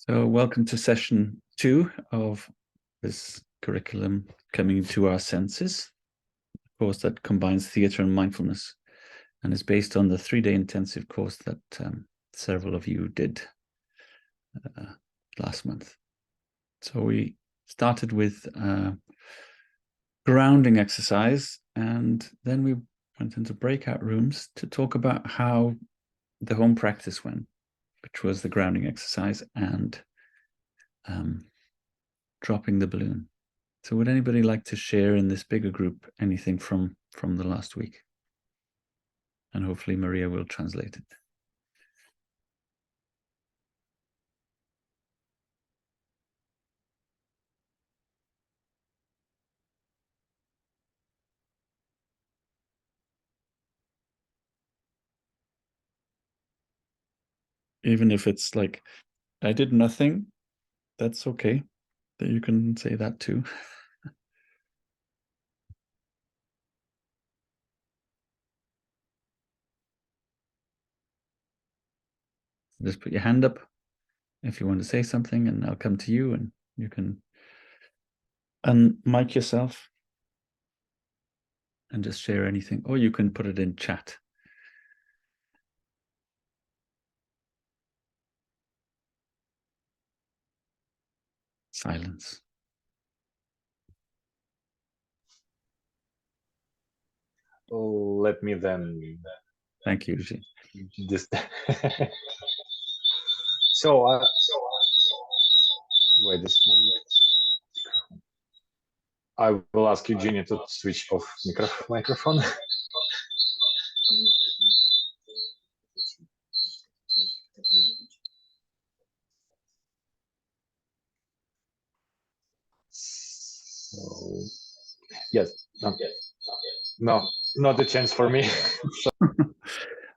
So welcome to session 2 of this curriculum, Coming to Our Senses, a course that combines theatre and mindfulness and is based on the 3-day intensive course that several of you did last month. So we started with grounding exercise, and then we went into breakout rooms to talk about how the home practice went, which was the grounding exercise and dropping the balloon. So would anybody like to share in this bigger group anything from the last week? And hopefully Maria will translate it. Even if it's like, I did nothing, that's okay. That you can say that too. Just put your hand up if you want to say something, and I'll come to you and you can unmic yourself and just share anything, or you can put it in chat. Silence. Let me then. Thank you, Ji. So, wait this moment. I will ask Eugenia to switch off microphone. So, yes. No, not a chance for me.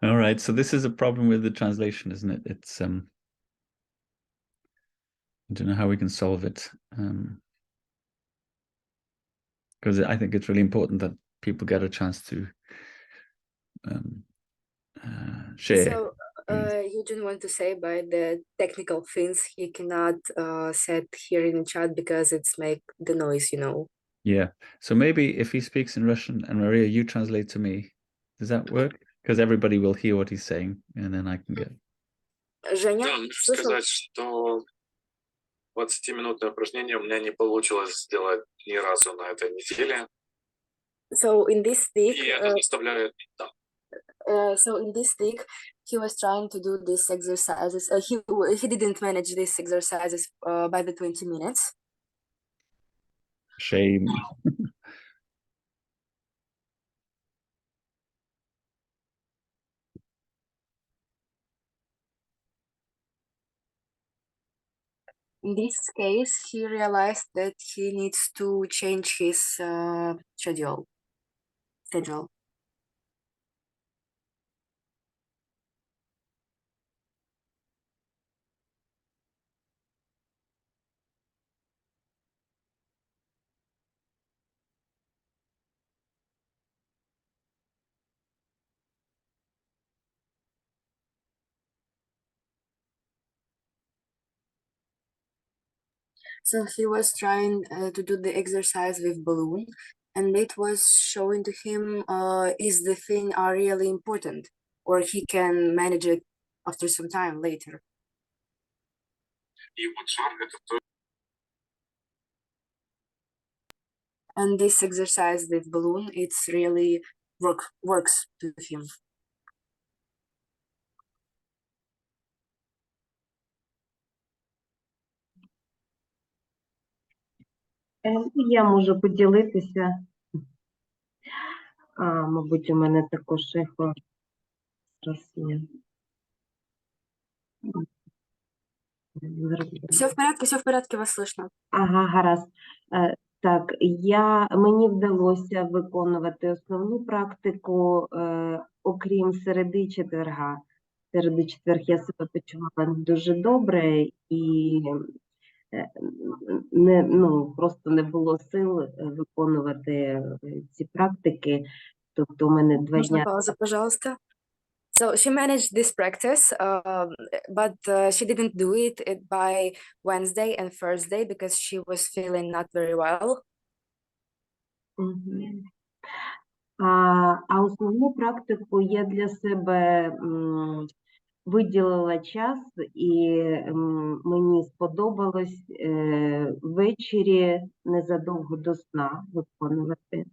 All right, so this is a problem with the translation, isn't it? It's I don't know how we can solve it, because I think it's really important that people get a chance to share. So you didn't want to say by the technical things he cannot set here in the chat because it's make the noise, you know. Yeah, so maybe if he speaks in Russian and Maria, you translate to me, does that work? Because everybody will hear what he's saying, and then I can get. Женя, Да, нужно сказать, что 20-минутное упражнение у меня не получилось сделать ни разу на этой неделе. So in this week, И это доставляет, да. So in this week, he was trying to do these exercises. He didn't manage these exercises by the 20 minutes. Shame. In this case, he realized that he needs to change his schedule. So he was trying to do the exercise with balloon, and it was showing to him is the thing are really important, or he can manage it after some time later. И вот шар это то. And this exercise with balloon, it's really works to him. Я можу поділитися. Мабуть, у мене також ехо. Все в порядке, вас слышно. Ага, гаразд. Так, мені вдалося виконувати основну практику, окрім середи четверга. Середу четверг я себе почувала дуже добре і просто не було сил виконувати ці практики. Тобто у мене 2 Можно дня... пауза, пожалуйста? So she managed this practice, but she didn't do it by Wednesday and Thursday because she was feeling not very well. Мгм. А основну практику я для себе виділила час, і мені сподобалось ввечері незадовго до сна виконувати.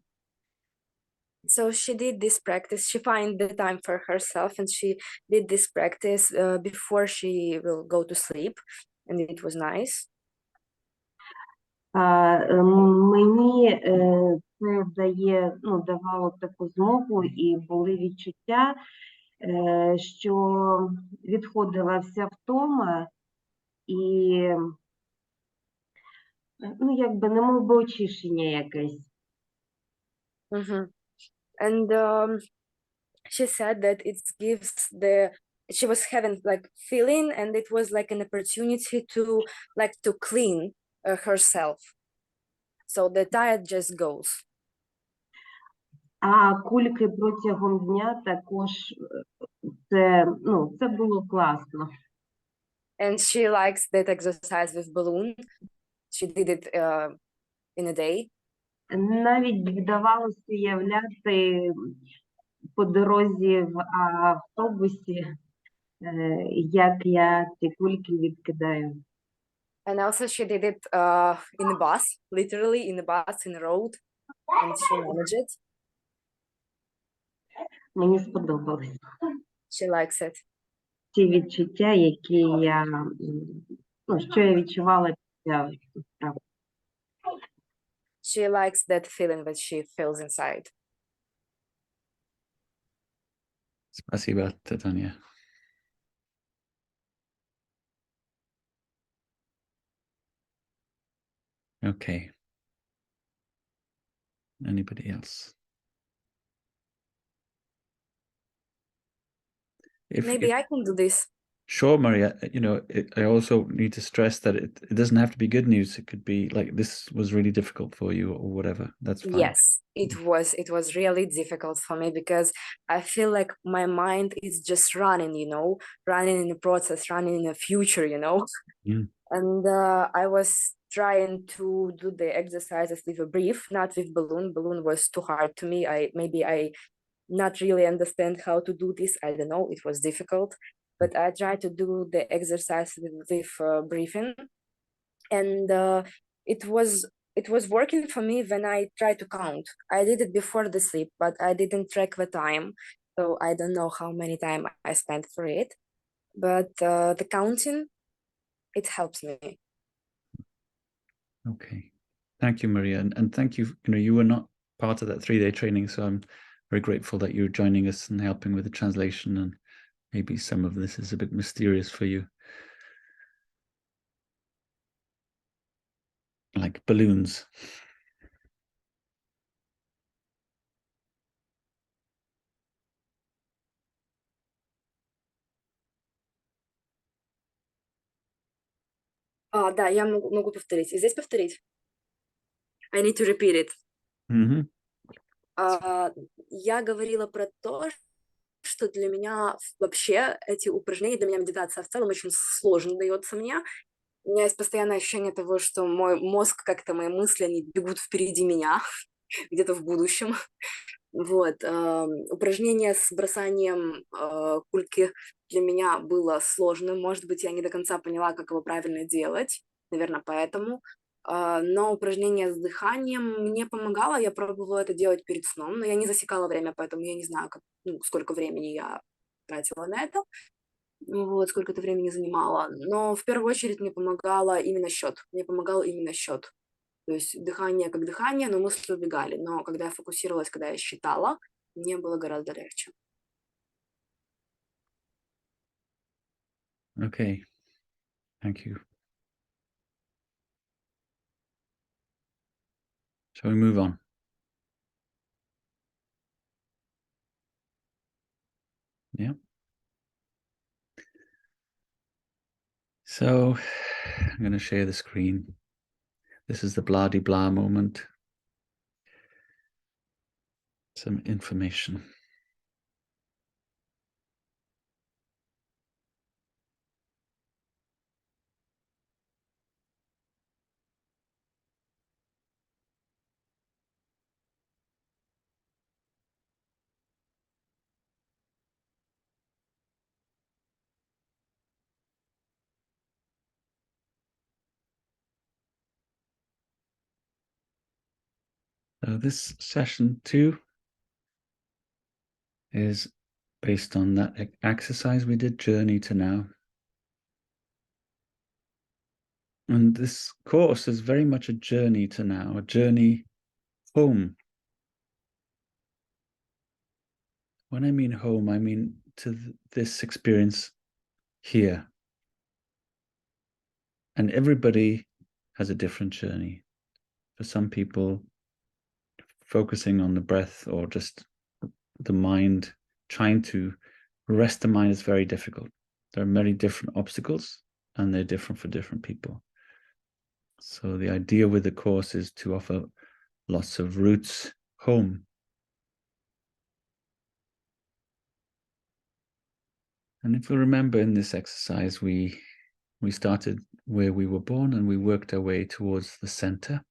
So she did this practice. She found the time for herself, and she did this practice before she will go to sleep, and it was nice. Мені це давало таку змогу, і були відчуття, що відходила вся втома, і якби немов би очищення якесь. And she said that it gives she was having like feeling, and it was like an opportunity to clean herself. So the tide just goes. А кульки протягом дня також, це було класно. And she likes that exercise with balloon. She did it in a day. Навіть вдавалося уявляти по дорозі в автобусі, як я ці кульки відкидаю. And also she did it in the bus, literally in the bus, in the road, and she managed it. Мені сподобалось. She likes it. Ті відчуття, які що я відчувала після справи. She likes that feeling that she feels inside. Спасибо, Tanya. Okay. Anybody else? Maybe I can do this. Sure, Maria. I also need to stress that it doesn't have to be good news. It could be like this was really difficult for you or whatever. That's fine. Yes, it was really difficult for me because I feel like my mind is just running, running in the process, running in the future, Yeah. And I was trying to do the exercises with a brief, not with balloon. Balloon was too hard to me. I not really understand how to do this. I don't know. It was difficult, but I tried to do the exercise with breathing, and it was working for me when I tried to count. I did it before the sleep, but I didn't track the time, so I don't know how many time I spent for it. But the counting, it helps me. Okay. Thank you, Maria. And thank you. You were not part of that 3-day training, so I'm very grateful that you're joining us and helping with the translation. And maybe some of this is a bit mysterious for you. Like balloons. Да, я могу повторить. И здесь повторить? I need to repeat it. Mm-hmm. Я говорила про то, что для меня вообще эти упражнения, для меня медитация в целом очень сложно дается мне. У меня есть постоянное ощущение того, что мой мозг, как-то мои мысли, они бегут впереди меня, где-то в будущем. Вот. Упражнение с бросанием кульки для меня было сложным. Может быть, я не до конца поняла, как его правильно делать. Наверное, поэтому. Но упражнение с дыханием мне помогало. Я пробовала это делать перед сном, но я не засекала время, поэтому я не знаю, сколько времени я тратила на это. Вот, сколько это времени занимало. Но в первую очередь мне помогало именно счет. Мне помогал именно счет. То есть дыхание как дыхание, но мысли убегали. Но когда я фокусировалась, когда я считала, мне было гораздо легче. Okay. Thank you. Shall we move on? Yeah. So I'm going to share the screen. This is the blah-de-blah moment. Some information. So this session 2 is based on that exercise we did, Journey to Now. And this course is very much a journey to now, a journey home. When I mean home, I mean to this experience here. And everybody has a different journey. For some people, focusing on the breath or just the mind, trying to rest the mind is very difficult. There are many different obstacles and they're different for different people. So the idea with the course is to offer lots of routes home. And if you remember in this exercise, we started where we were born and we worked our way towards the center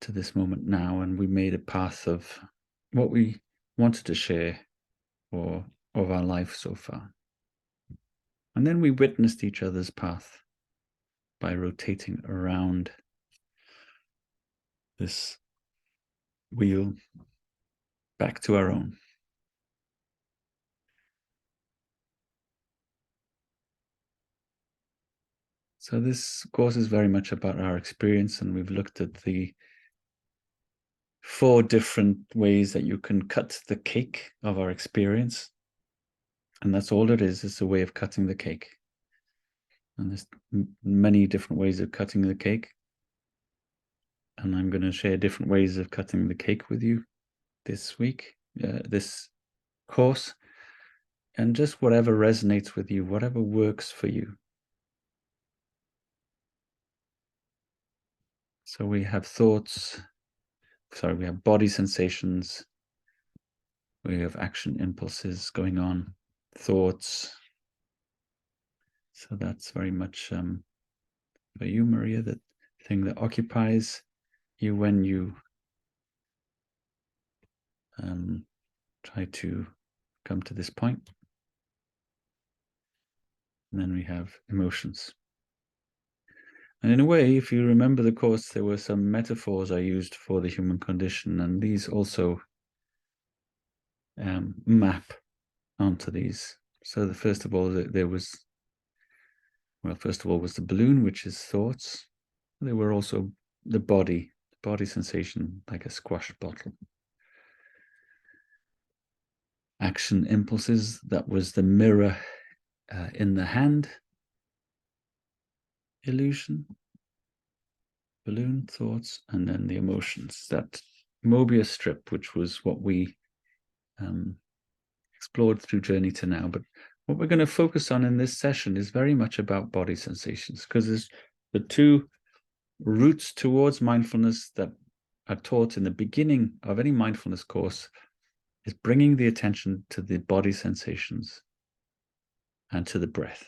to this moment now, and we made a path of what we wanted to share or of our life so far. And then we witnessed each other's path by rotating around this wheel back to our own. So this course is very much about our experience, and we've looked at the 4 different ways that you can cut the cake of our experience. And that's all it is. It's a way of cutting the cake. And there's many different ways of cutting the cake. And I'm going to share different ways of cutting the cake with you this week, this course. And just whatever resonates with you, whatever works for you. So we have we have body sensations, we have action impulses going on, thoughts. So that's very much for you, Maria, the thing that occupies you when you try to come to this point. And then we have emotions. And in a way, if you remember the course, there were some metaphors I used for the human condition, and these also map onto these. So first of all, was the balloon, which is thoughts. There were also the body sensation, like a squash bottle. Action impulses, that was the mirror in the hand illusion. Balloon, thoughts, and then the emotions. That Mobius strip, which was what we explored through Journey to Now. But what we're going to focus on in this session is very much about body sensations, because there's the 2 routes towards mindfulness that are taught in the beginning of any mindfulness course is bringing the attention to the body sensations and to the breath.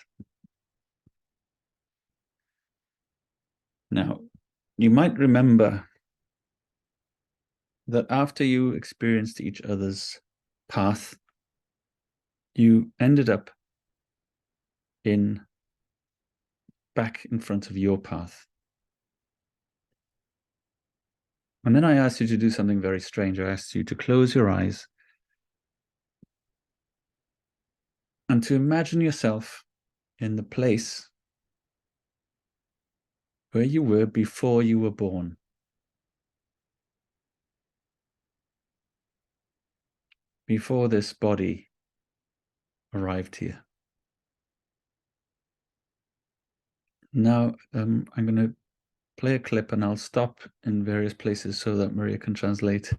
Now, you might remember that after you experienced each other's path, you ended up back in front of your path. And then I asked you to do something very strange. I asked you to close your eyes and to imagine yourself in the place where you were before you were born. Before this body arrived here. Now, I'm going to play a clip and I'll stop in various places so that Maria can translate.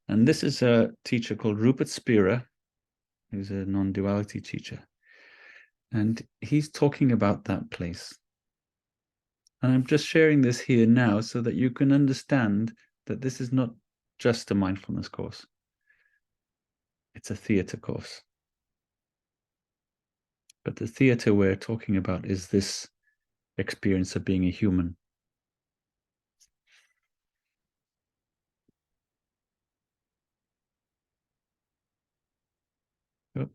And this is a teacher called Rupert Spira, who's a non-duality teacher. And he's talking about that place. And I'm just sharing this here now so that you can understand that this is not just a mindfulness course. It's a theater course. But the theater we're talking about is this experience of being a human. Yep.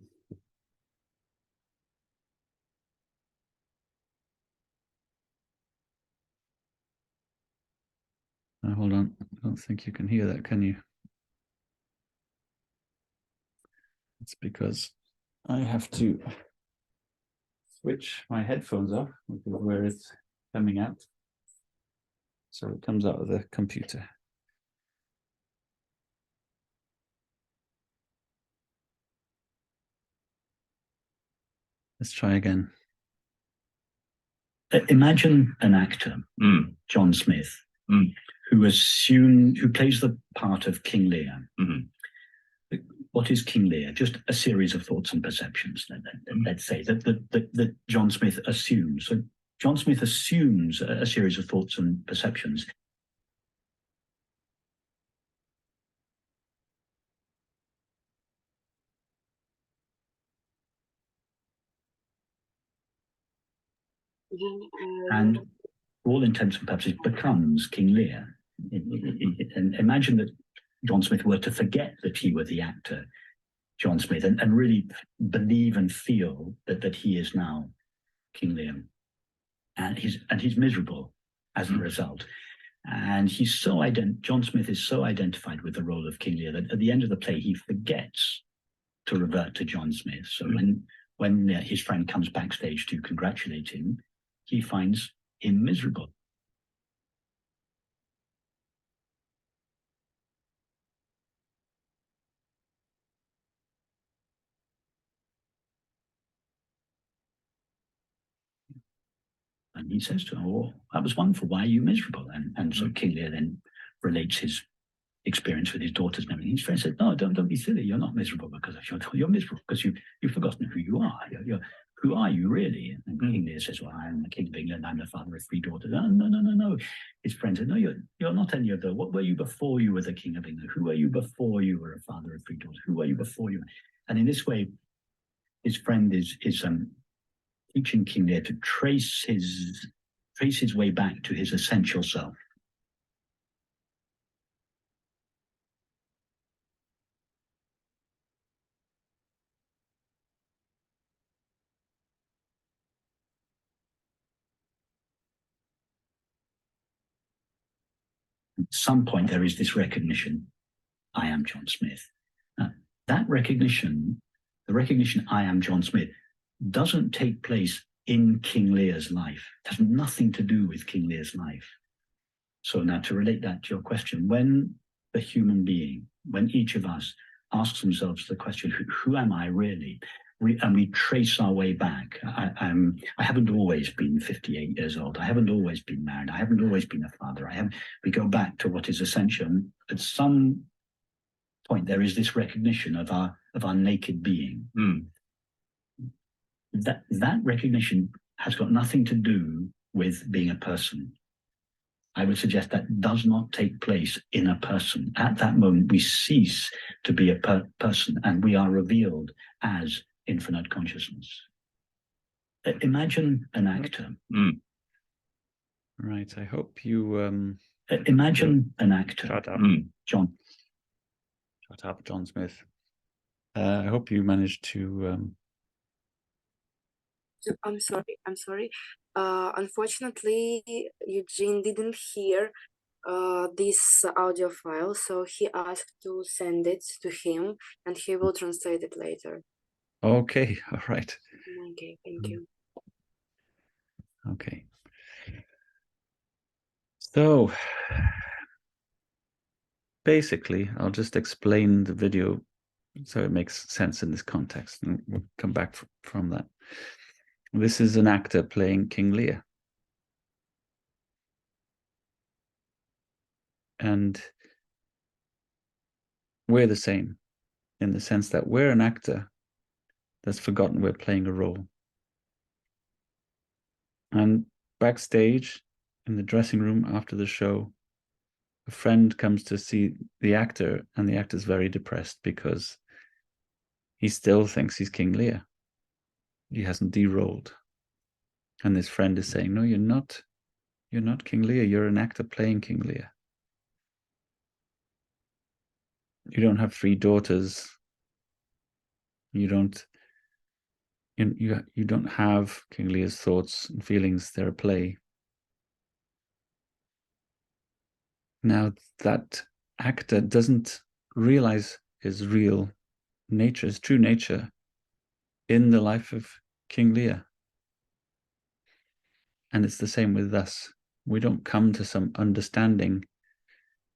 Hold on. I don't think you can hear that, can you? It's because I have to switch my headphones off, which is where it's coming out. So it comes out of the computer. Let's try again. Imagine an actor, John Smith, who plays the part of King Lear. What is King Lear? Just a series of thoughts and perceptions. Let's say that John Smith assumes. So John Smith assumes a series of thoughts and perceptions. And for all intents and purposes becomes King Lear. And imagine that John Smith were to forget that he were the actor John Smith and really believe and feel that he is now King Lear. And he's miserable as a result. And John Smith is so identified with the role of King Lear that at the end of the play, he forgets to revert to John Smith. So when his friend comes backstage to congratulate him, he finds him miserable. And he says to him, "Oh, that was wonderful. Why are you miserable?" And so King Lear then relates his experience with his daughters and everything. His friend said, "No, don't be silly. You're not miserable because of you're miserable because you've forgotten who you are. Who are you really?" And King Lear says, "Well, I'm the King of England. I'm the father of 3 daughters." "Oh, no. His friend said, "No, you're not any of those. What were you before you were the King of England? Who were you before you were a father of 3 daughters? Who were you before you?" And in this way, his friend is teaching King Lear to trace his way back to his essential self. At some point, there is this recognition, I am John Smith. That recognition, the recognition I am John Smith, doesn't take place in King Lear's life. It has nothing to do with King Lear's life. So now to relate that to your question, when the human being, when each of us asks themselves the question, who am I really? And we trace our way back. I haven't always been 58 years old. I haven't always been married. I haven't always been a father. We go back to what is essential. At some point, there is this recognition of our naked being. That recognition has got nothing to do with being a person. I would suggest that does not take place in a person. At that moment, we cease to be a person and we are revealed as infinite consciousness. Imagine an actor. Right. I hope you imagine an actor. Shut up. John. Shut up, John Smith. I hope you managed to I'm sorry. Unfortunately, Eugene didn't hear this audio file, so he asked to send it to him, and he will translate it later. Okay, all right. Okay, thank you. Okay. So basically, I'll just explain the video so it makes sense in this context, and we'll come back from that. This is an actor playing King Lear. And we're the same in the sense that we're an actor that's forgotten we're playing a role. And backstage in the dressing room after the show, a friend comes to see the actor, and the actor's very depressed because he still thinks he's King Lear. He hasn't de-rolled. And this friend is saying, "No, you're not King Lear. You're an actor playing King Lear. You don't have 3 daughters. You don't have King Lear's thoughts and feelings. They're a play. Now, that actor doesn't realize his real nature, his true nature, in the life of King Lear. And it's the same with us. We don't come to some understanding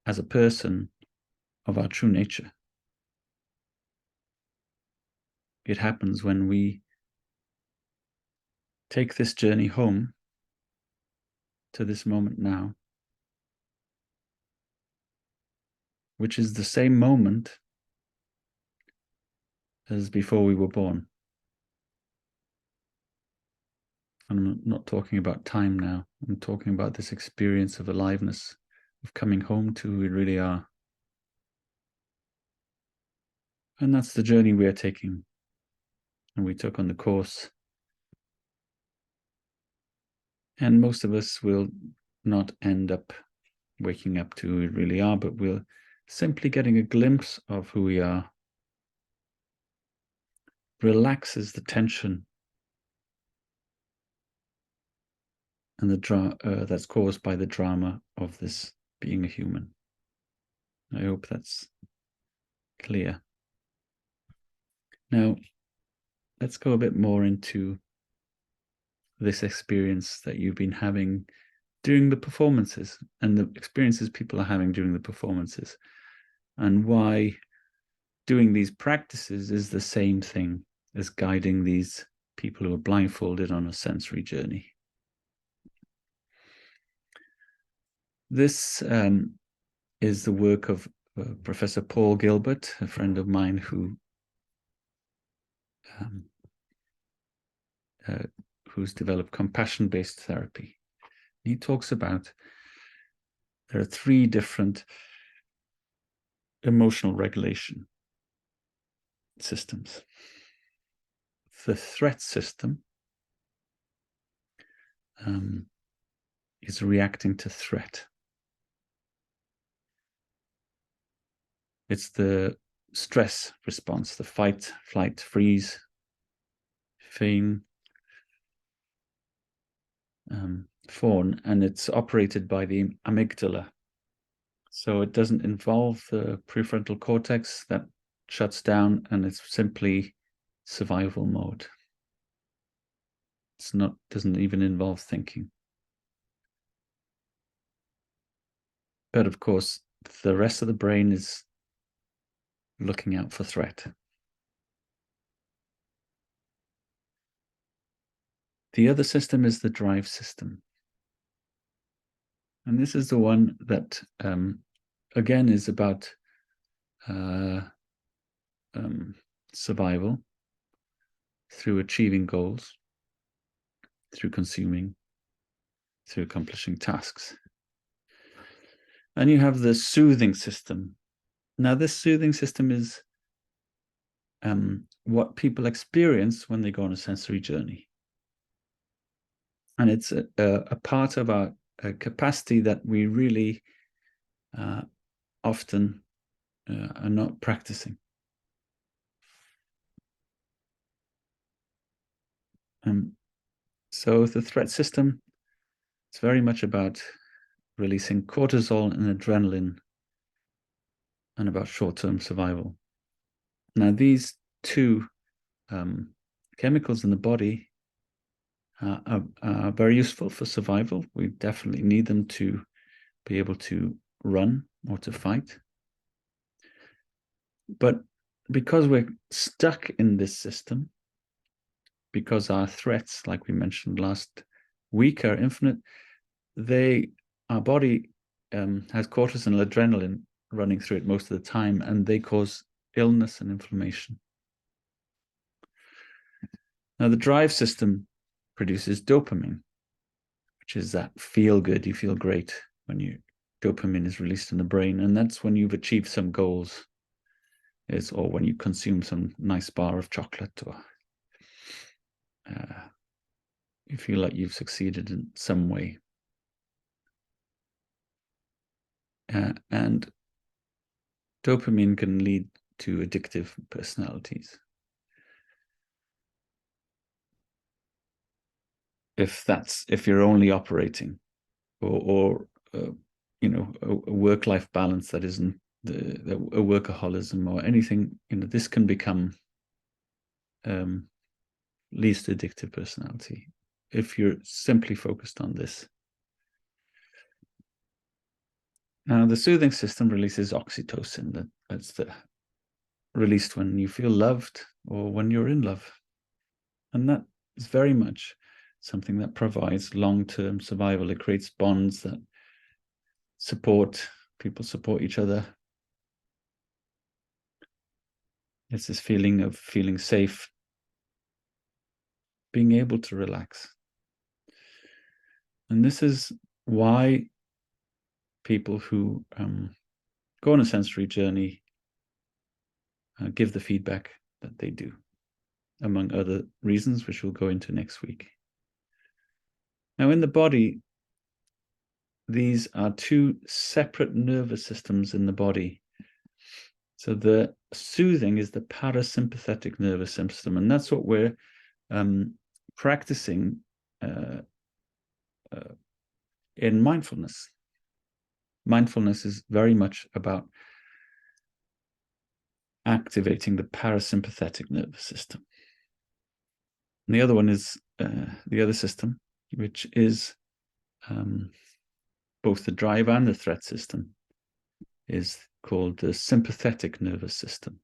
as a person of our true nature. It happens when we take this journey home to this moment now, which is the same moment as before we were born. I'm not talking about time now. I'm talking about this experience of aliveness, of coming home to who we really are. And that's the journey we are taking. And we took on the course. And most of us will not end up waking up to who we really are, but we're simply getting a glimpse of who we are. Relaxes the tension and the that's caused by the drama of this being a human. I hope that's clear. Now, let's go a bit more into this experience that you've been having during the performances and the experiences people are having during the performances, and why doing these practices is the same thing as guiding these people who are blindfolded on a sensory journey. This is the work of Professor Paul Gilbert, a friend of mine who's developed compassion-based therapy. He talks about there are 3 different emotional regulation systems. The threat system is reacting to threat. It's the stress response, the fight, flight, freeze, feign, fawn, and it's operated by the amygdala. So it doesn't involve the prefrontal cortex that shuts down, and it's simply survival mode. Doesn't even involve thinking. But of course, the rest of the brain is looking out for threat. The other system is the drive system. And this is the one that, again, is about survival through achieving goals, through consuming, through accomplishing tasks. And you have the soothing system. Now, this soothing system is what people experience when they go on a sensory journey. And it's a part of our capacity that we really often are not practicing. So the threat system, it's very much about releasing cortisol and adrenaline and about short-term survival. Now, these 2 chemicals in the body are very useful for survival. We definitely need them to be able to run or to fight. But because we're stuck in this system, because our threats, like we mentioned last week, are infinite, our body has cortisol and adrenaline running through it most of the time, and they cause illness and inflammation. Now, the drive system produces dopamine, which is that feel good, you feel great when dopamine is released in the brain, and that's when you've achieved some goals, or when you consume some nice bar of chocolate, or you feel like you've succeeded in some way. And dopamine can lead to addictive personalities. If you're only operating, or a work-life balance that isn't a workaholism or anything. This can become least addictive personality if you're simply focused on this. Now, the soothing system releases oxytocin. That's released when you feel loved or when you're in love. And that is very much something that provides long-term survival. It creates bonds that people support each other. It's this feeling of feeling safe, being able to relax. And this is why people who go on a sensory journey give the feedback that they do, among other reasons, which we'll go into next week. Now, in the body, these are two separate nervous systems in the body. So the soothing is the parasympathetic nervous system, and that's what we're practicing in mindfulness. Mindfulness is very much about activating the parasympathetic nervous system. And the other one is the other system, which is both the drive and the threat system, is called the sympathetic nervous system.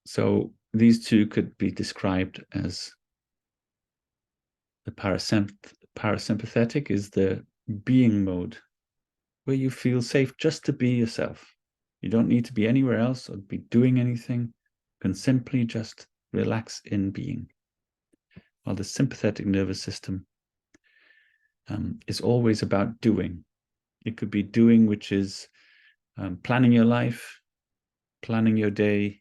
So these two could be described as the parasympathetic is the being mode, where you feel safe just to be yourself. You don't need to be anywhere else or be doing anything. You can simply just relax in being. While the sympathetic nervous system is always about doing. It could be doing, which is planning your life, planning your day,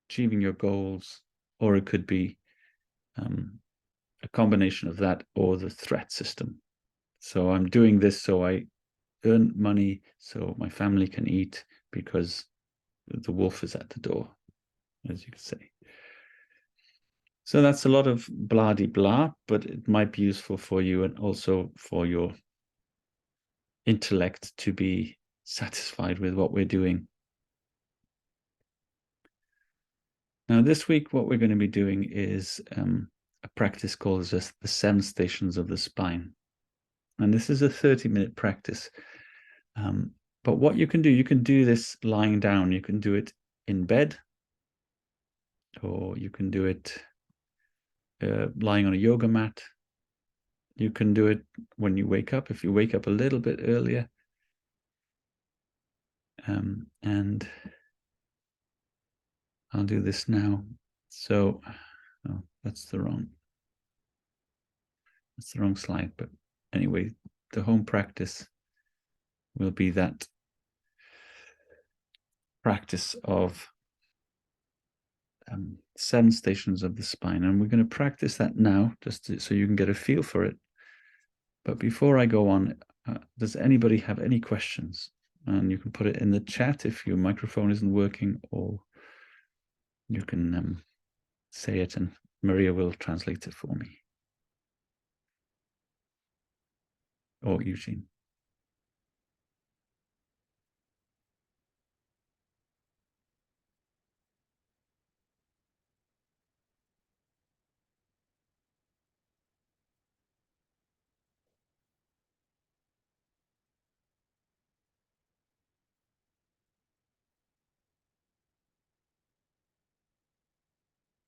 achieving your goals, or it could be a combination of that or the threat system. So I'm doing this so I earn money so my family can eat because the wolf is at the door, as you could say. So that's a lot of blah-de-blah, but it might be useful for you and also for your intellect to be satisfied with what we're doing. Now, this week, what we're going to be doing is a practice called the 7 stations of the spine. And this is a 30-minute practice. But what you can do this lying down. You can do it in bed, or you can do it lying on a yoga mat. You can do it when you wake up, if you wake up a little bit earlier. And I'll do this now. So, oh, that's the wrong slide. But anyway, the home practice will be that practice of 7 stations of the spine. And we're going to practice that now, just so you can get a feel for it. But before I go on, does anybody have any questions? And you can put it in the chat if your microphone isn't working, or you can say it and Maria will translate it for me. Or Eugene.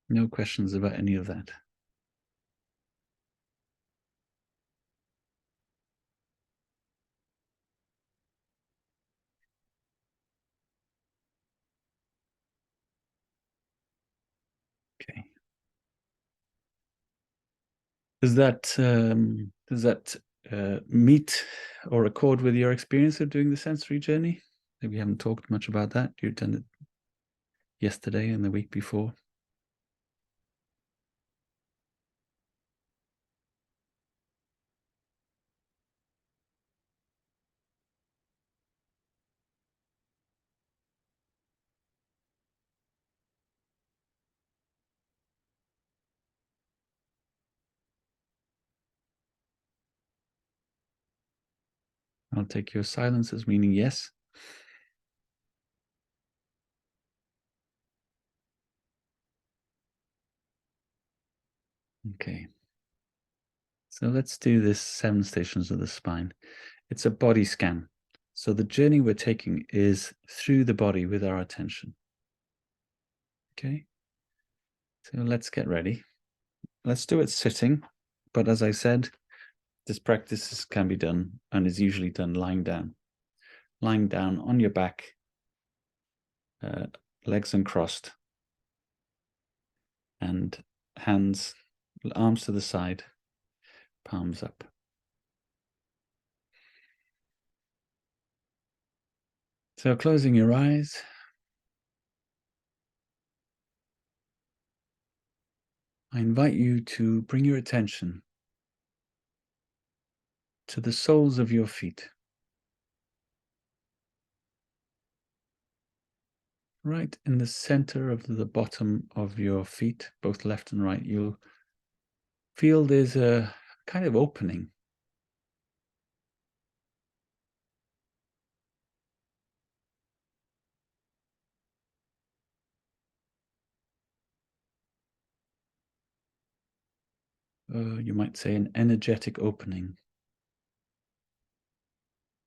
No questions about any of that. Okay. Does that meet or accord with your experience of doing the sensory journey? Maybe you haven't talked much about that. You've done it yesterday and the week before. I'll take your silence as meaning yes. Okay. So let's do this 7 stations of the spine. It's a body scan. So the journey we're taking is through the body with our attention. Okay. So let's get ready. Let's do it sitting. But as I said, this practice can be done and is usually done lying down. Lying down on your back, legs uncrossed, and hands, arms to the side, palms up. So closing your eyes, I invite you to bring your attention to the soles of your feet. Right in the center of the bottom of your feet, both left and right, you'll feel there's a kind of opening. You might say an energetic opening.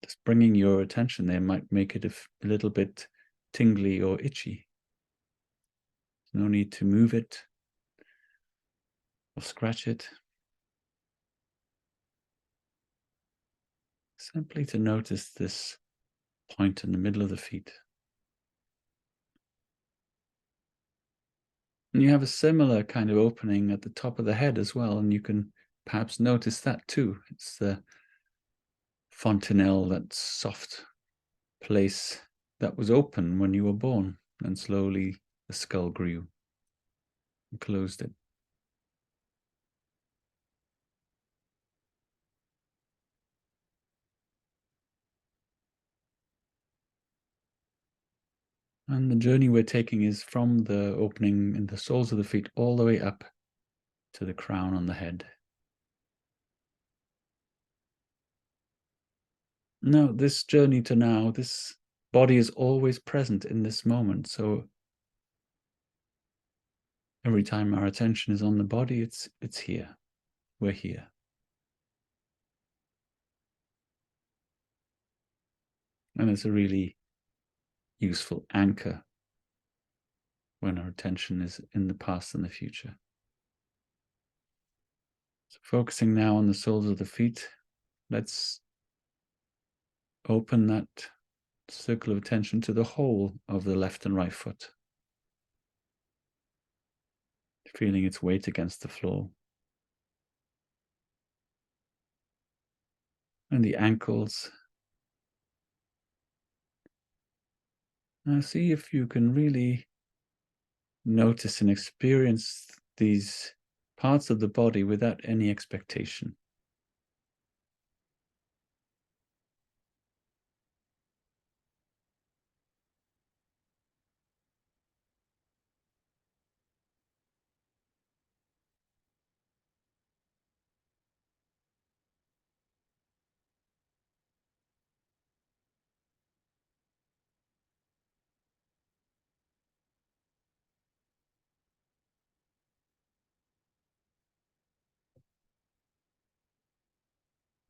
Just bringing your attention there might make it a little bit tingly or itchy. No need to move it or scratch it. Simply to notice this point in the middle of the feet. And you have a similar kind of opening at the top of the head as well, and you can perhaps notice that too. It's the fontanelle, that soft place that was open when you were born, and slowly the skull grew and closed it. And the journey we're taking is from the opening in the soles of the feet all the way up to the crown on the head. Now, this journey to now, this body is always present in this moment. So every time our attention is on the body, it's here. We're here. And it's a really useful anchor when our attention is in the past and the future. So focusing now on the soles of the feet, let's open that circle of attention to the whole of the left and right foot. Feeling its weight against the floor. And the ankles. Now see if you can really notice and experience these parts of the body without any expectation.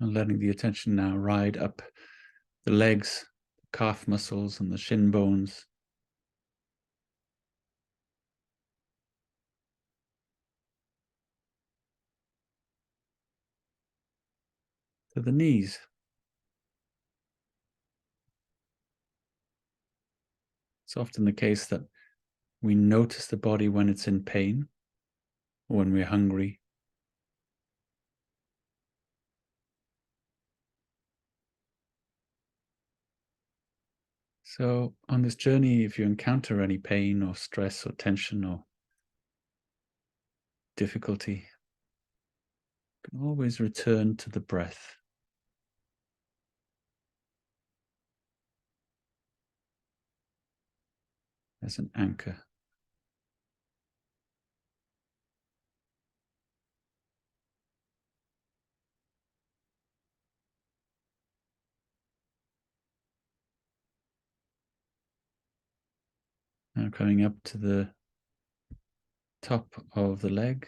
And letting the attention now ride up the legs, the calf muscles, and the shin bones. To the knees. It's often the case that we notice the body when it's in pain, or when we're hungry. So on this journey, if you encounter any pain or stress or tension or difficulty, you can always return to the breath. As an anchor. Now coming up to the top of the leg,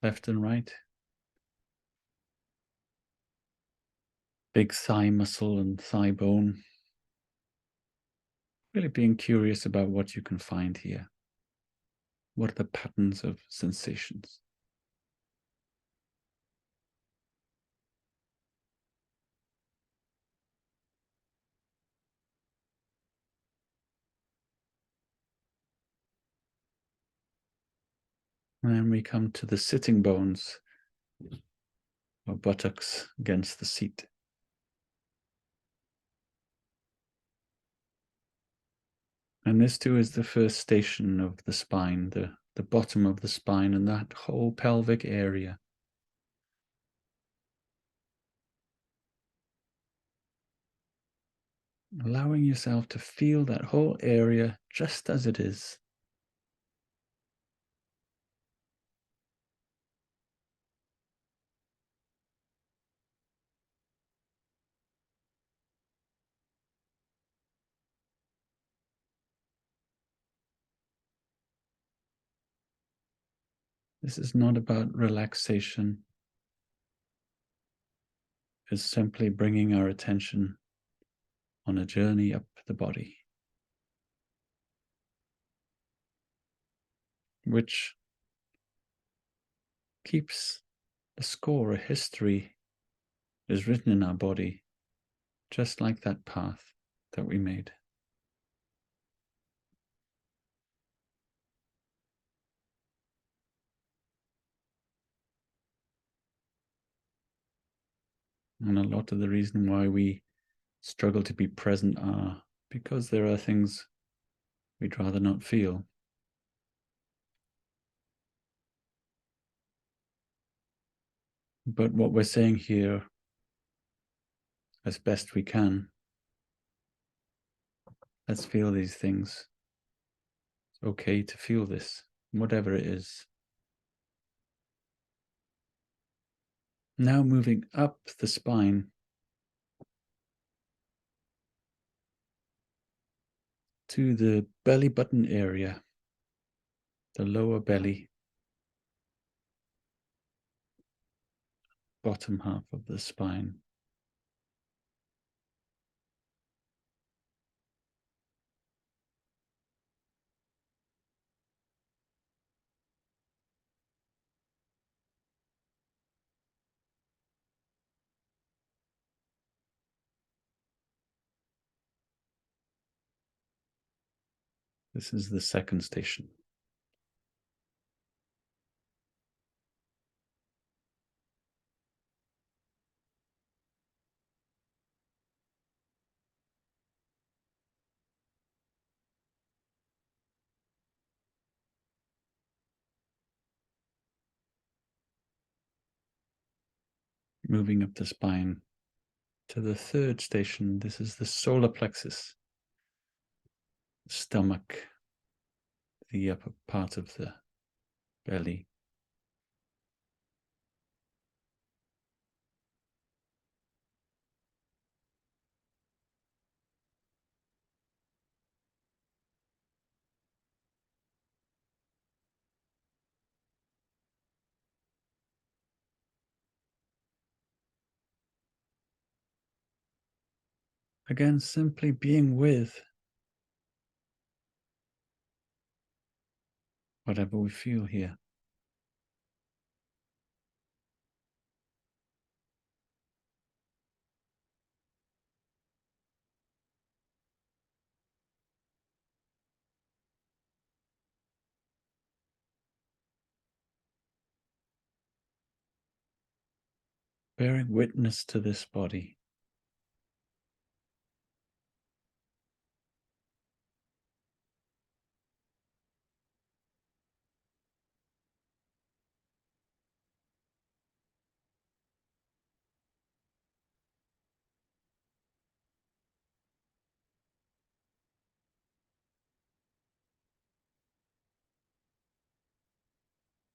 left and right. Big thigh muscle and thigh bone. Really being curious about what you can find here. What are the patterns of sensations? And then we come to the sitting bones, or buttocks against the seat. And this too is the first station of the spine, the bottom of the spine and that whole pelvic area. Allowing yourself to feel that whole area just as it is. This is not about relaxation. It's simply bringing our attention on a journey up the body, which keeps a score, a history is written in our body, just like that path that we made. And a lot of the reason why we struggle to be present are because there are things we'd rather not feel. But what we're saying here, as best we can, let's feel these things. It's okay to feel this, whatever it is. Now moving up the spine to the belly button area, the lower belly, bottom half of the spine. This is the second station. Moving up the spine to the third station, this is the solar plexus, stomach, the upper part of the belly. Again, simply being with whatever we feel here. Bearing witness to this body.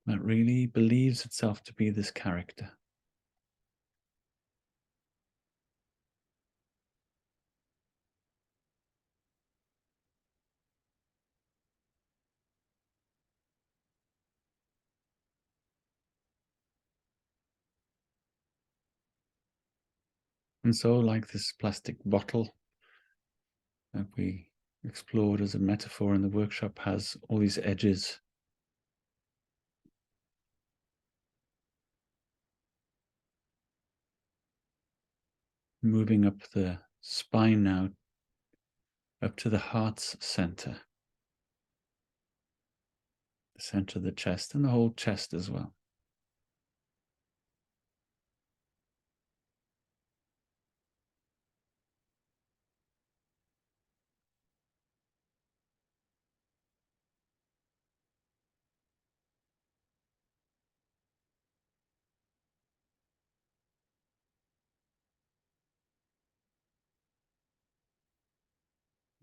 That really believes itself to be this character. And so, like this plastic bottle that we explored as a metaphor in the workshop, has all these edges. Moving up the spine now, up to the heart's center. The center of the chest and the whole chest as well.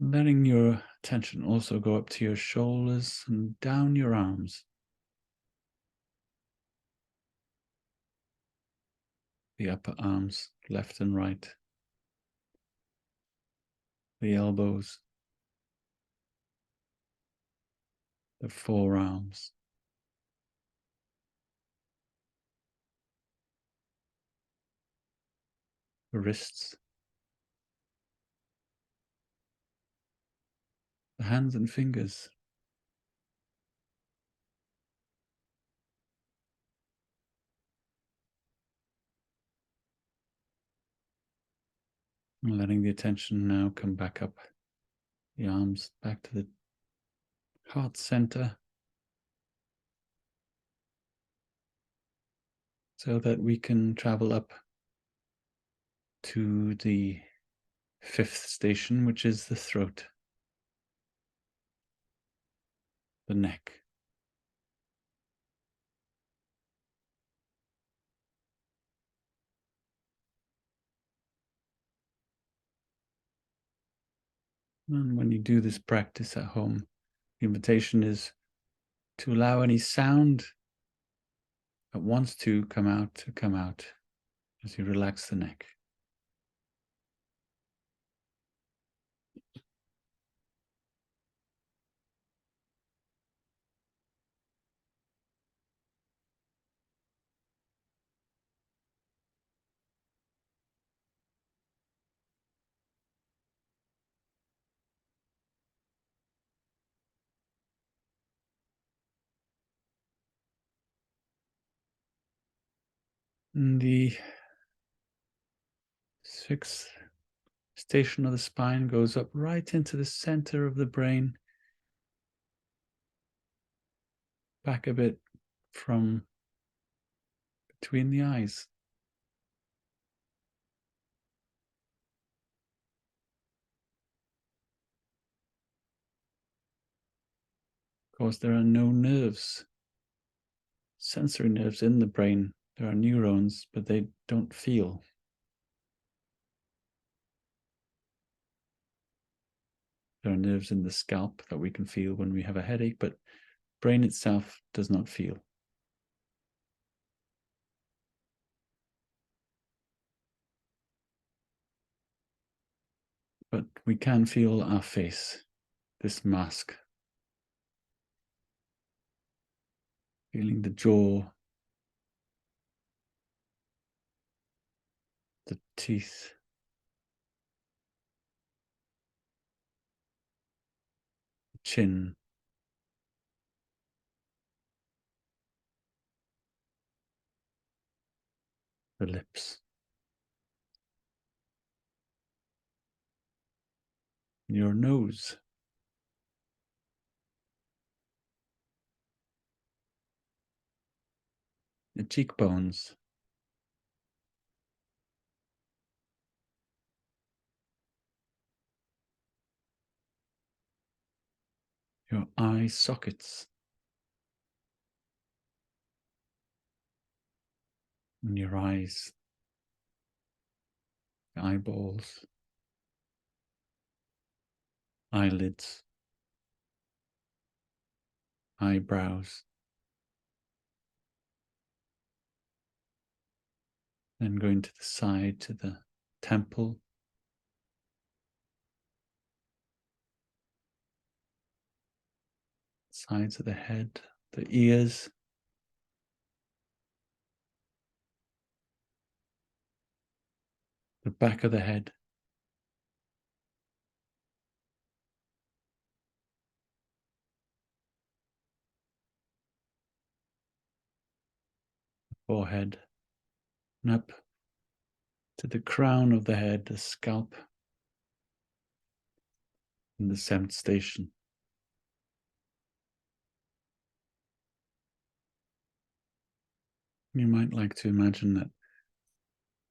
Letting your attention also go up to your shoulders and down your arms. The upper arms, left and right. The elbows. The forearms. The wrists. The hands and fingers. And letting the attention now come back up. The arms back to the heart center. So that we can travel up to the 5th station, which is the throat. The neck. And when you do this practice at home, the invitation is to allow any sound that wants to come out as you relax the neck. And the 6th station of the spine goes up right into the center of the brain, back a bit from between the eyes. Of course, there are no nerves, sensory nerves in the brain. There are neurons, but they don't feel. There are nerves in the scalp that we can feel when we have a headache, but brain itself does not feel. But we can feel our face, this mask. Feeling the jaw, the teeth, the chin, the lips, your nose, the cheekbones, your eye sockets, and your eyes, the eyeballs, eyelids, eyebrows, then going to the side to the temple, sides of the head, the ears, the the back of the head, the forehead, and up to the crown of the head, the scalp, and the seventh station. You might like to imagine that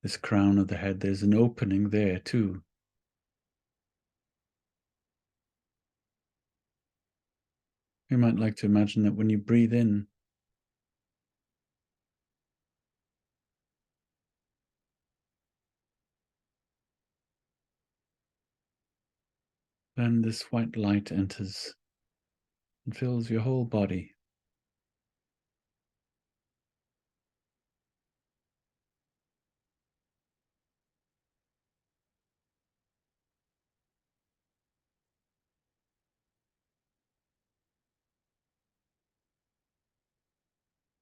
this crown of the head, there's an opening there too. You might like to imagine that when you breathe in, then this white light enters and fills your whole body.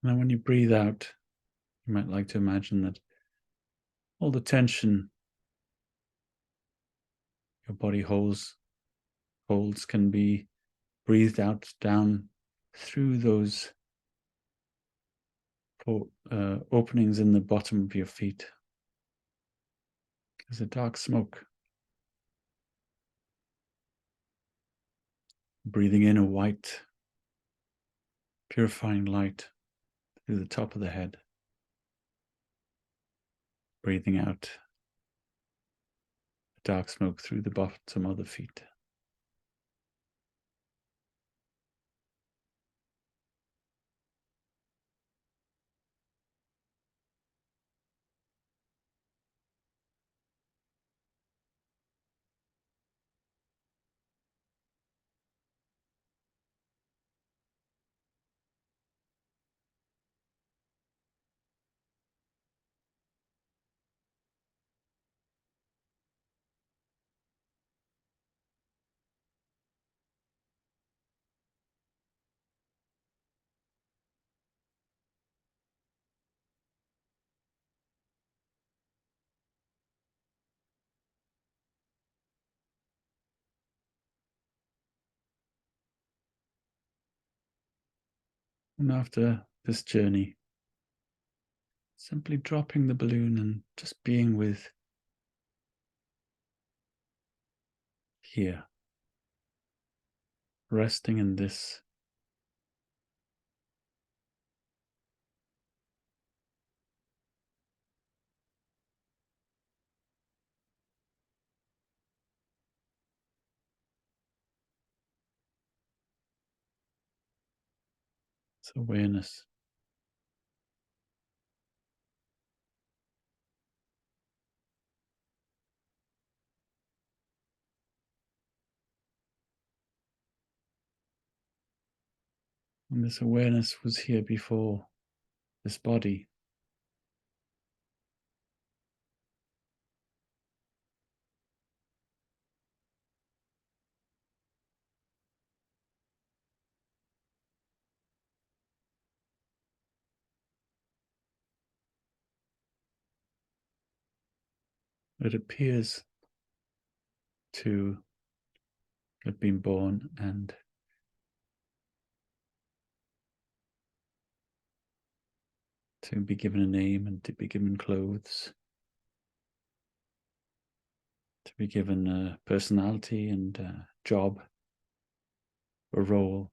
And then when you breathe out, you might like to imagine that all the tension your body holds can be breathed out down through those openings in the bottom of your feet. There's a dark smoke. Breathing in a white, purifying light through the top of the head. Breathing out dark smoke through the bottom of the feet. And after this journey, simply dropping the balloon and just being with here, resting in this. It's awareness. And this awareness was here before this body. It appears to have been born and to be given a name and to be given clothes, to be given a personality and a job, a role,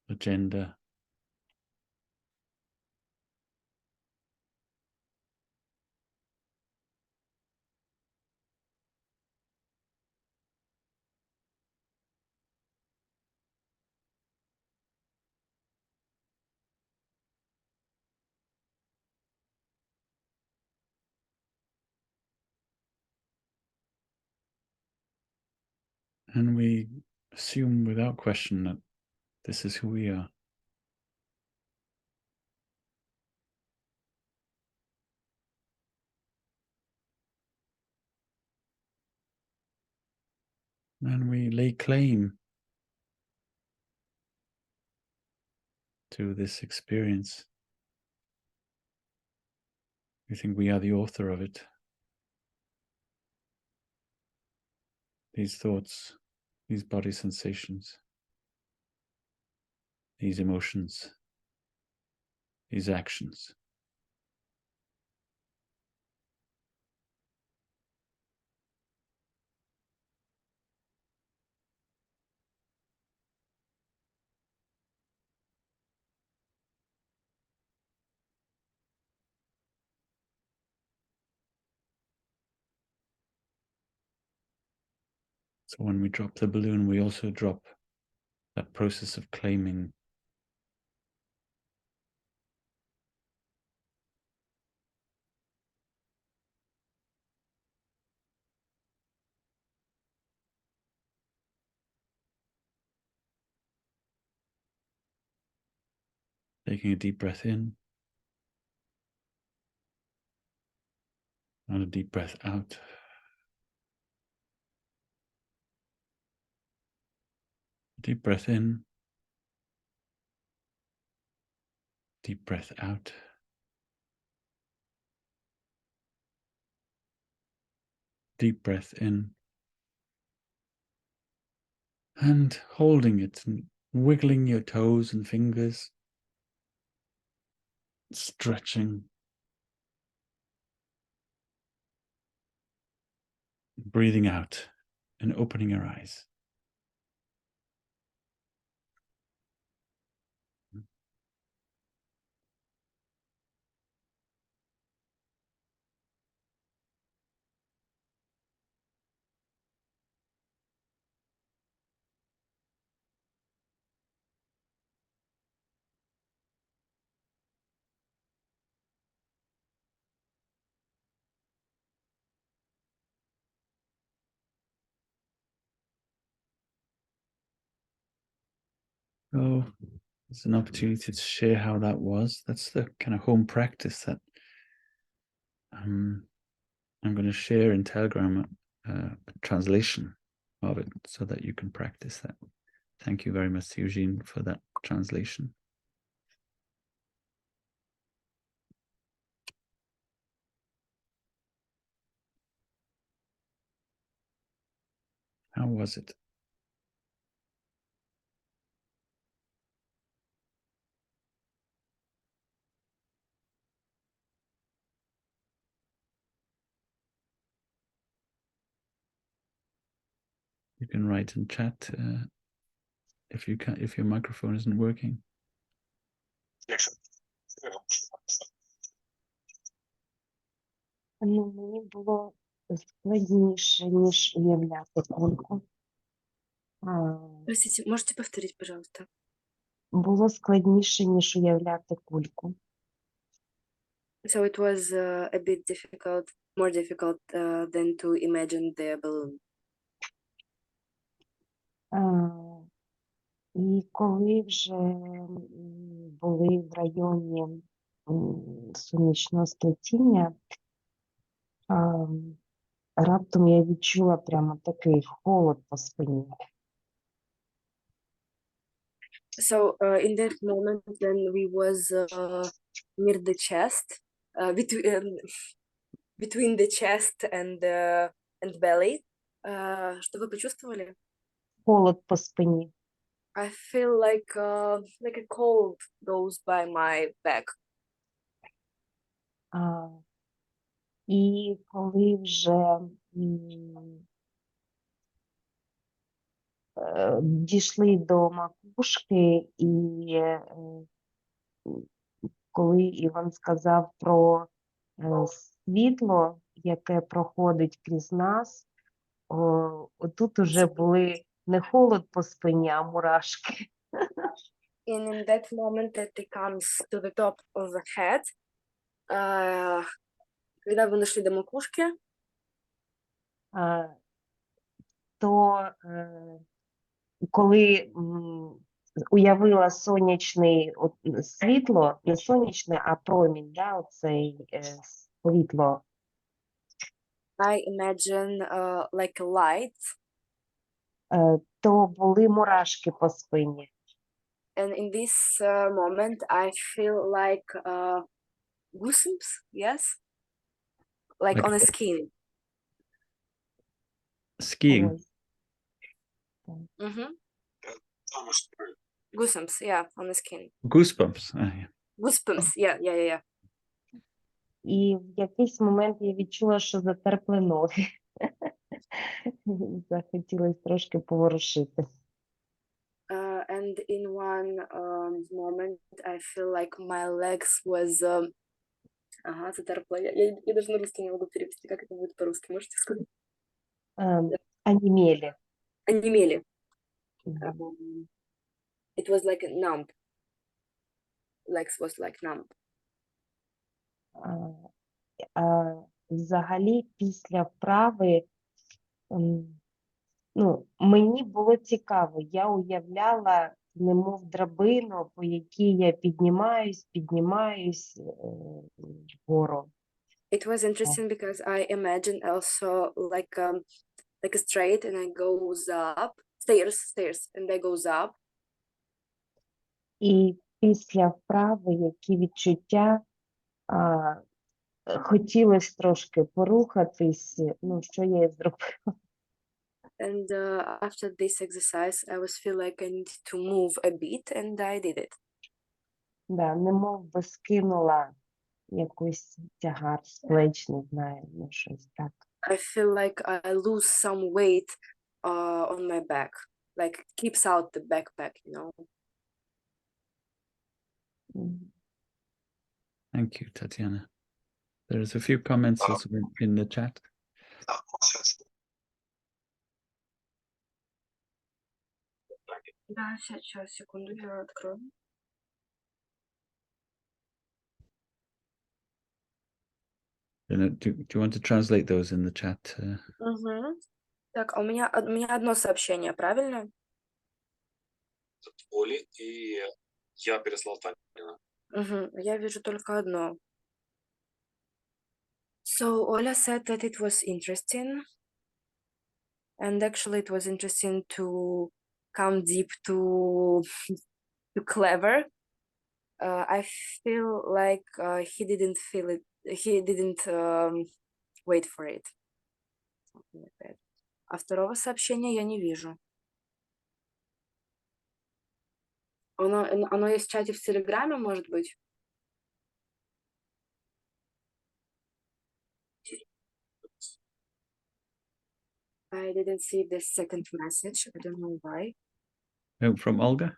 a gender. And we assume without question that this is who we are. And we lay claim to this experience. We think we are the author of it. These thoughts, these body sensations, these emotions, these actions. So when we drop the balloon, we also drop that process of claiming. Taking a deep breath in and a deep breath out. Deep breath in, deep breath out. Deep breath in and holding it and wiggling your toes and fingers, stretching, breathing out and opening your eyes. So it's an opportunity to share how that was. That's the kind of home practice that I'm going to share in Telegram, a translation of it so that you can practice that. Thank you very much, Eugene, for that translation. How was it? You can write in chat if you can, if your microphone isn't working. Ну, мені було складніше, ніж уявляти кульку. Простите, можете повторить, пожалуйста? Було складніше, ніж уявляти кульку. So it was a bit difficult, more difficult than to imagine the balloon. І коли вже були в районі сонячного сплетіння, раптом я відчула прямо такий холод по спині. So in that moment when we was near the chest, between the chest and belly, что вы почувствовали? Холод по спині. I feel like a cold goes by my back. І коли вже дійшли до макушки, і коли Іван сказав про світло, яке проходить крізь нас, отут уже були не холод по спині, а мурашки. And in that moment that it comes to the top of the head, когда вы дошли до макушки, То коли уявила сонячне світло, не сонячне, а промінь, да, оцей світло, I imagine like a light, то були мурашки по спині. and in this moment I feel like goosebumps, yes? like on the skin. Skiing. Ось. Mm-hmm. Потому что Goosebumps, yeah, on the skin. Goosebumps. Yeah. Goosebumps, yeah. І в якийсь момент я відчула, що затерпли ноги. Захотілося трошки поворушити. And in one moment, I feel like my legs was... Ага, затерпла. Я даже на русский не могу перевести, как это будет по-русски, можете сказать? Онімелі. Онемели. Мгм. It was like numb. Legs was like numb. Взагалі, після вправи, мені було цікаво. Я уявляла, немов драбину, по якій я піднімаюсь вгору. It was interesting because I imagined also like a straight and I goes up, stairs, and I goes up. І після вправи, які відчуття, хотілося трошки порухатись, що я і зробила. And after this exercise, I was feel like I need to move a bit, and I did it. Да, немов би скинула якийсь тягар з плеч, не знаю, щось так. I feel like I lose some weight on my back, like keeps out the backpack, you know. Мгм. Thank you, Tatiana. There's a few comments also in the chat. Да, сейчас, секунду, я открою. Do you want to translate those in the chat? Так, а у меня одно сообщение, правильно? Оли, и я переслал Танина. Я вижу только одно. So Ola said that it was interesting, and actually it was interesting to come deep to clever. I feel like he didn't feel it. He didn't wait for it. Something like that. А второго сообщения я не вижу. Оно есть в чате в Телеграме, может быть? I didn't see the second message. I don't know why. Oh, from Olga?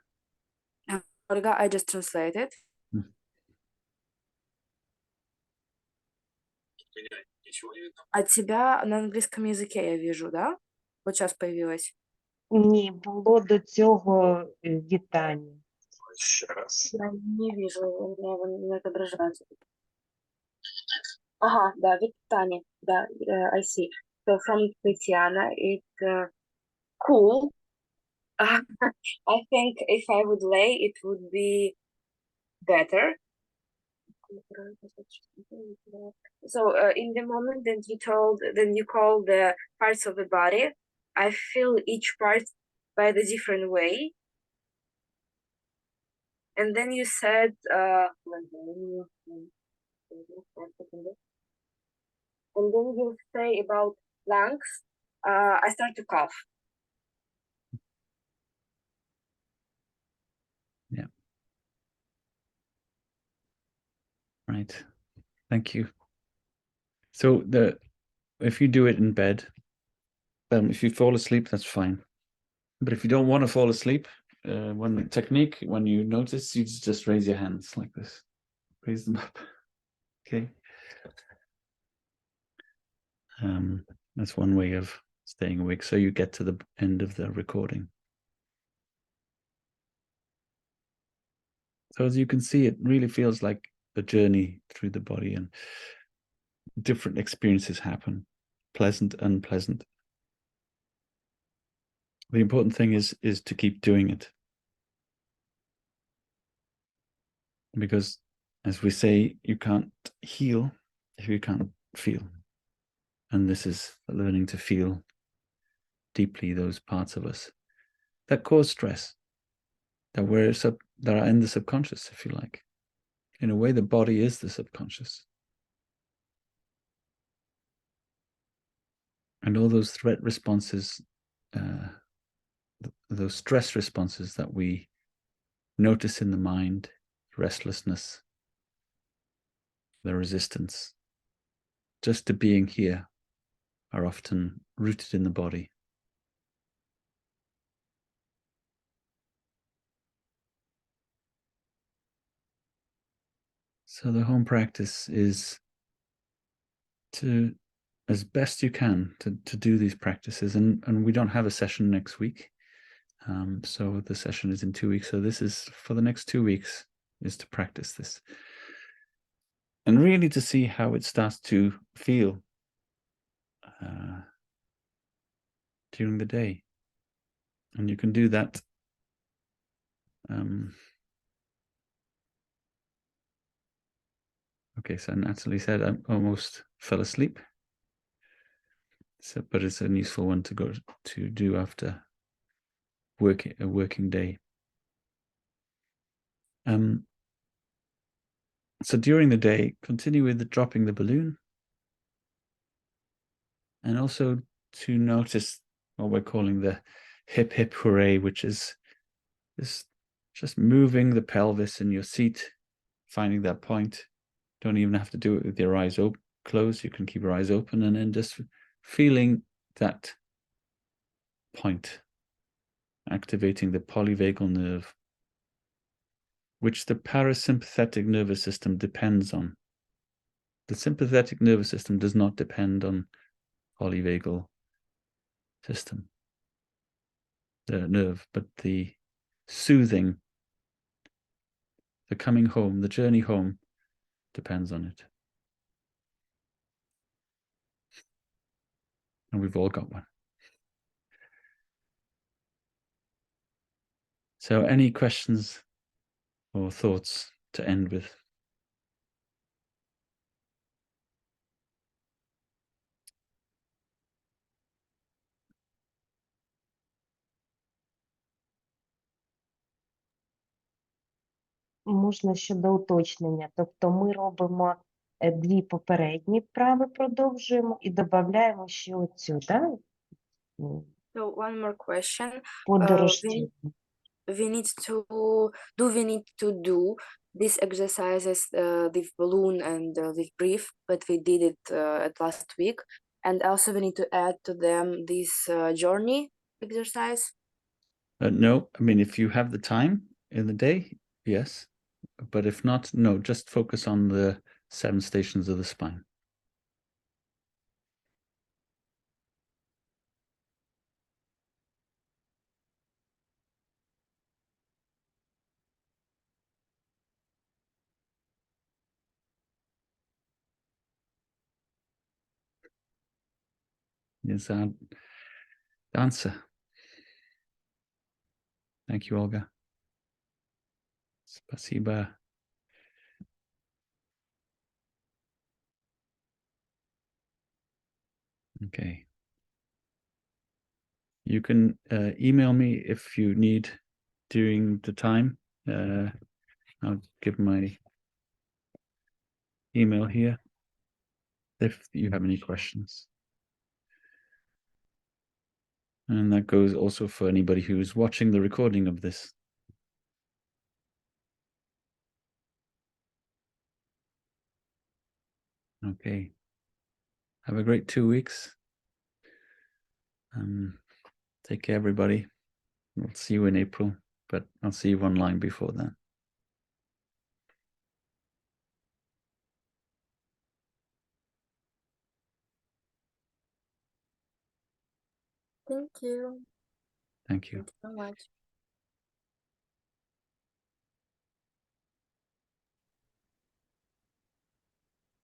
Olga, I just translated. У меня ничего не видно. А тебя на английском языке я вижу, да? Вот сейчас появилось. Ні, було до цього вітання. Еще раз. Я не вижу, у меня его не отображается. Ага, да, Витани, да, I see. So from Tatiana, it's cool. I think if I would lay, it would be better. So in the moment that you call the parts of the body, I feel each part by the different way. And then you said, and then you say about lungs, I start to cough. Yeah. Right. Thank you. So if you do it in bed, if you fall asleep, that's fine. But if you don't want to fall asleep, one technique, when you notice, you just raise your hands like this. Raise them up. Okay. That's one way of staying awake. So you get to the end of the recording. So as you can see, it really feels like a journey through the body, and different experiences happen, pleasant, unpleasant. The important thing is to keep doing it. Because as we say, you can't heal if you can't feel. And this is learning to feel deeply those parts of us that cause stress, that are in the subconscious, if you like. In a way, the body is the subconscious. And all those threat responses, those stress responses that we notice in the mind, restlessness, the resistance, just to being here, are often rooted in the body. So the home practice is to, as best you can, to do these practices. And we don't have a session next week. So the session is in 2 weeks. So this is for the next 2 weeks, is to practice this. And really to see how it starts to feel during the day. And you can do that okay, so Natalie said I almost fell asleep. So, but it's a useful one to do after a working day. So during the day, continue with dropping the balloon, and also to notice what we're calling the hip hip hooray, which is this just moving the pelvis in your seat, finding that point. Don't even have to do it with your eyes closed. You can keep your eyes open, and then just feeling that point, activating the polyvagal nerve, which the parasympathetic nervous system depends on. The sympathetic nervous system does not depend on polyvagal system, the nerve, but the soothing, the coming home, the journey home depends on it. And we've all got one. So any questions or thoughts to end with? Можна щодо уточнення. Тобто ми робимо 2 попередні вправи, продовжуємо і додаємо ще оцю, так? So one more question. Подорож We need to do these exercises with balloon and with breath, but we did it at last week. And also we need to add to them this journey exercise. No, I mean, if you have the time in the day, yes. But if not, no, just focus on the 7 stations of the spine. Is that the answer? Thank you, Olga. Спасибо. Okay. You can email me if you need during the time. I'll give my email here if you have any questions. And that goes also for anybody who's watching the recording of this. Okay. Have a great 2 weeks. Take care, everybody. We'll see you in April, but I'll see you online before then. Thank you. Thank you. Thank you so much.